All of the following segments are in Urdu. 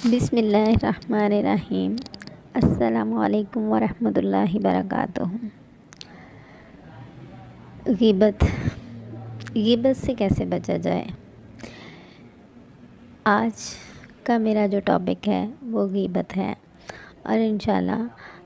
بسم اللہ الرحمن الرحیم۔ السلام علیکم ورحمۃ اللہ وبرکاتہ۔ غیبت سے کیسے بچا جائے؟ آج کا میرا جو ٹاپک ہے وہ غیبت ہے، اور انشاءاللہ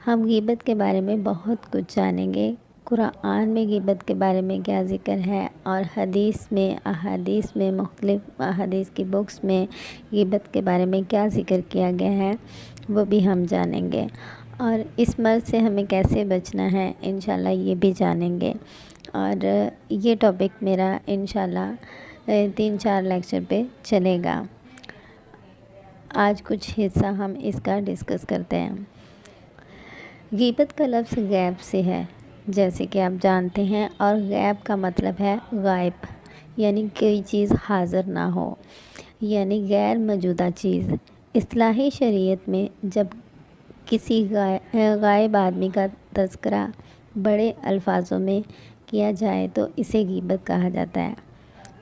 ہم غیبت کے بارے میں بہت کچھ جانیں گے۔ قرآن میں غیبت کے بارے میں کیا ذکر ہے، اور احادیث میں مختلف احادیث کی بکس میں غیبت کے بارے میں کیا ذکر کیا گیا ہے، وہ بھی ہم جانیں گے۔ اور اس مرض سے ہمیں کیسے بچنا ہے انشاءاللہ یہ بھی جانیں گے۔ اور یہ ٹاپک میرا انشاءاللہ 3-4 لیکچر پہ چلے گا۔ آج کچھ حصہ ہم اس کا ڈسکس کرتے ہیں۔ غیبت کا لفظ غیب سے ہے، جیسے کہ آپ جانتے ہیں، اور غیب کا مطلب ہے غائب، یعنی کوئی چیز حاضر نہ ہو، یعنی غیر موجودہ چیز۔ اصطلاحی شریعت میں جب کسی غائب آدمی کا تذکرہ بڑے الفاظوں میں کیا جائے تو اسے غیبت کہا جاتا ہے،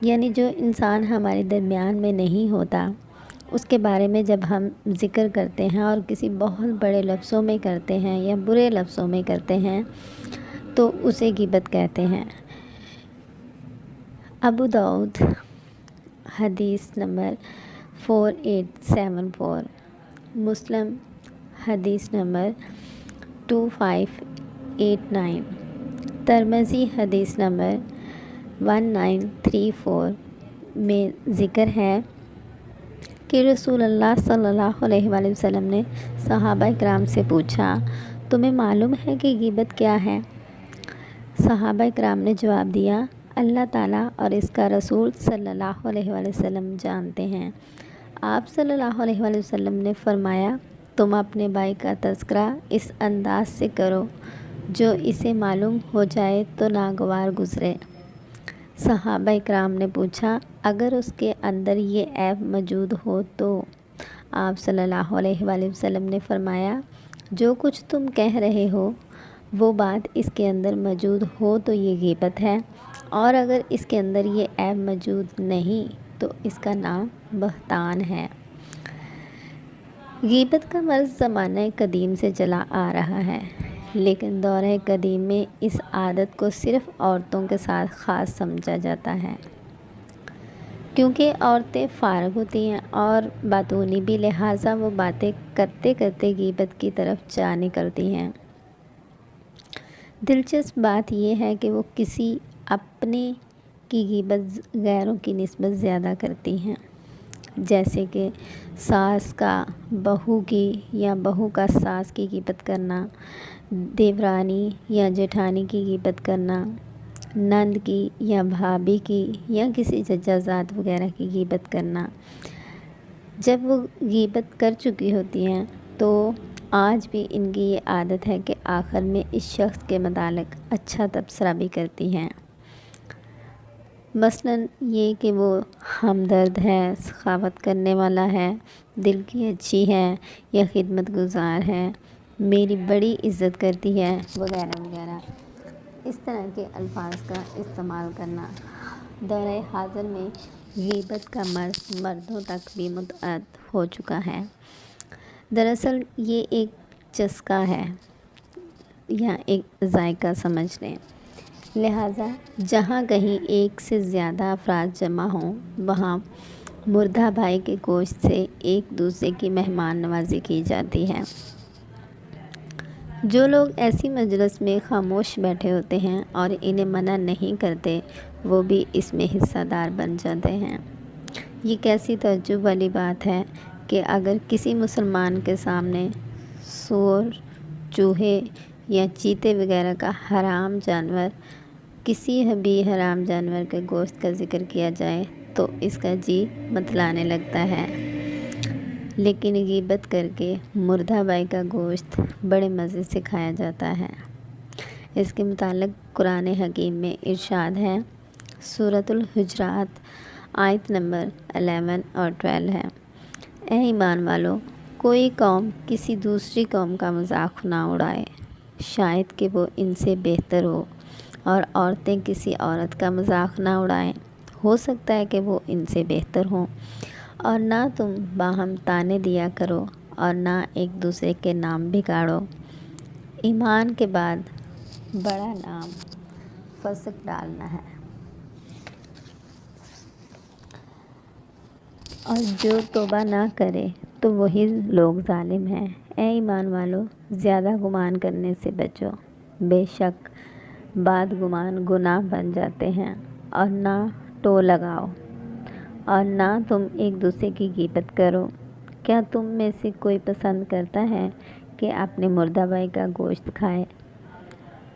یعنی جو انسان ہمارے درمیان میں نہیں ہوتا اس کے بارے میں جب ہم ذکر کرتے ہیں اور کسی بہت بڑے لفظوں میں کرتے ہیں یا برے لفظوں میں کرتے ہیں تو اسے غیبت کہتے ہیں۔ ابو داؤد حدیث نمبر 4874، مسلم حدیث نمبر 2589، ترمذی حدیث نمبر 1934 میں ذکر ہے کہ رسول اللہ صلی اللہ علیہ وآلہ وسلم نے صحابہ کرام سے پوچھا، تمہیں معلوم ہے کہ غیبت کیا ہے؟ صحابہ کرام نے جواب دیا، اللہ تعالیٰ اور اس کا رسول صلی اللہ علیہ وآلہ وسلم جانتے ہیں۔ آپ صلی اللہ علیہ وآلہ وسلم نے فرمایا، تم اپنے بھائی کا تذکرہ اس انداز سے کرو جو اسے معلوم ہو جائے تو ناگوار گزرے۔ صحابہ کرام نے پوچھا، اگر اس کے اندر یہ عیب موجود ہو تو؟ آپ صلی اللہ علیہ وآلہ وسلم نے فرمایا، جو کچھ تم کہہ رہے ہو وہ بات اس کے اندر موجود ہو تو یہ غیبت ہے، اور اگر اس کے اندر یہ عیب موجود نہیں تو اس کا نام بہتان ہے۔ غیبت کا مرض زمانہ قدیم سے چلا آ رہا ہے، لیکن دور قدیم میں اس عادت کو صرف عورتوں کے ساتھ خاص سمجھا جاتا ہے، کیونکہ عورتیں فارغ ہوتی ہیں اور باتونی بھی، لہٰذا وہ باتیں کرتے کرتے غیبت کی طرف جا نکلتی ہیں۔ دلچسپ بات یہ ہے کہ وہ کسی اپنے کی غیبت غیروں کی نسبت زیادہ کرتی ہیں، جیسے کہ ساس کا بہو کی یا بہو کا ساس کی غیبت کرنا، دیورانی یا جیٹھانی کی غیبت کرنا، نند کی یا بھابھی کی یا کسی چچا زاد وغیرہ کی غیبت کرنا۔ جب وہ غیبت کر چکی ہوتی ہیں تو آج بھی ان کی یہ عادت ہے کہ آخر میں اس شخص کے متعلق اچھا تبصرہ بھی کرتی ہیں، مثلاً یہ کہ وہ ہمدرد ہے، سخاوت کرنے والا ہے، دل کی اچھی ہے یا خدمت گزار ہے، میری بڑی عزت کرتی ہے، وغیرہ وغیرہ۔ اس طرح کے الفاظ کا استعمال کرنا دور حاضر میں غیبت کا مرض مردوں تک بھی متعدد ہو چکا ہے۔ دراصل یہ ایک چسکا ہے یا ایک ذائقہ سمجھ لیں، لہٰذا جہاں کہیں ایک سے زیادہ افراد جمع ہوں وہاں مردہ بھائی کے گوشت سے ایک دوسرے کی مہمان نوازی کی جاتی ہے۔ جو لوگ ایسی مجلس میں خاموش بیٹھے ہوتے ہیں اور انہیں منع نہیں کرتے وہ بھی اس میں حصہ دار بن جاتے ہیں۔ یہ کیسی تعجب والی بات ہے کہ اگر کسی مسلمان کے سامنے سور، چوہے یا چیتے وغیرہ کا حرام جانور، کسی بھی حرام جانور کے گوشت کا ذکر کیا جائے تو اس کا جی متلانے لگتا ہے، لیکن غیبت کر کے مردہ بھائی کا گوشت بڑے مزے سے کھایا جاتا ہے۔ اس کے متعلق قرآن حکیم میں ارشاد ہے، سورۃ الحجرات آیت نمبر 11 اور 12 ہے، اے ایمان والو، کوئی قوم کسی دوسری قوم کا مذاق نہ اڑائے، شاید کہ وہ ان سے بہتر ہو، اور عورتیں کسی عورت کا مذاق نہ اڑائیں، ہو سکتا ہے کہ وہ ان سے بہتر ہوں، اور نہ تم باہم تانے دیا کرو اور نہ ایک دوسرے کے نام بگاڑو۔ ایمان کے بعد بڑا نام فسق ڈالنا ہے، اور جو توبہ نہ کرے تو وہی لوگ ظالم ہیں۔ اے ایمان والو، زیادہ گمان کرنے سے بچو، بے شک بعد گمان گناہ بن جاتے ہیں۔ اور نہ ٹو لگاؤ، اور نہ تم ایک دوسرے کی غیبت کرو۔ کیا تم میں سے کوئی پسند کرتا ہے کہ اپنے مردہ بھائی کا گوشت کھائے؟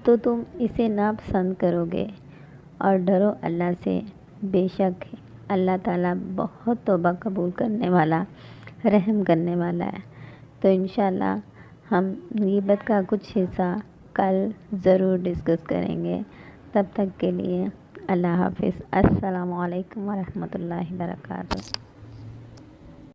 تو تم اسے ناپسند کرو گے، اور ڈرو اللہ سے، بے شک اللہ تعالیٰ بہت توبہ قبول کرنے والا، رحم کرنے والا ہے۔ تو انشاءاللہ ہم غیبت کا کچھ حصہ کل ضرور ڈسکس کریں گے۔ تب تک کے لیے اللہ حافظ۔ السلام علیکم ورحمۃ اللہ وبرکاتہ۔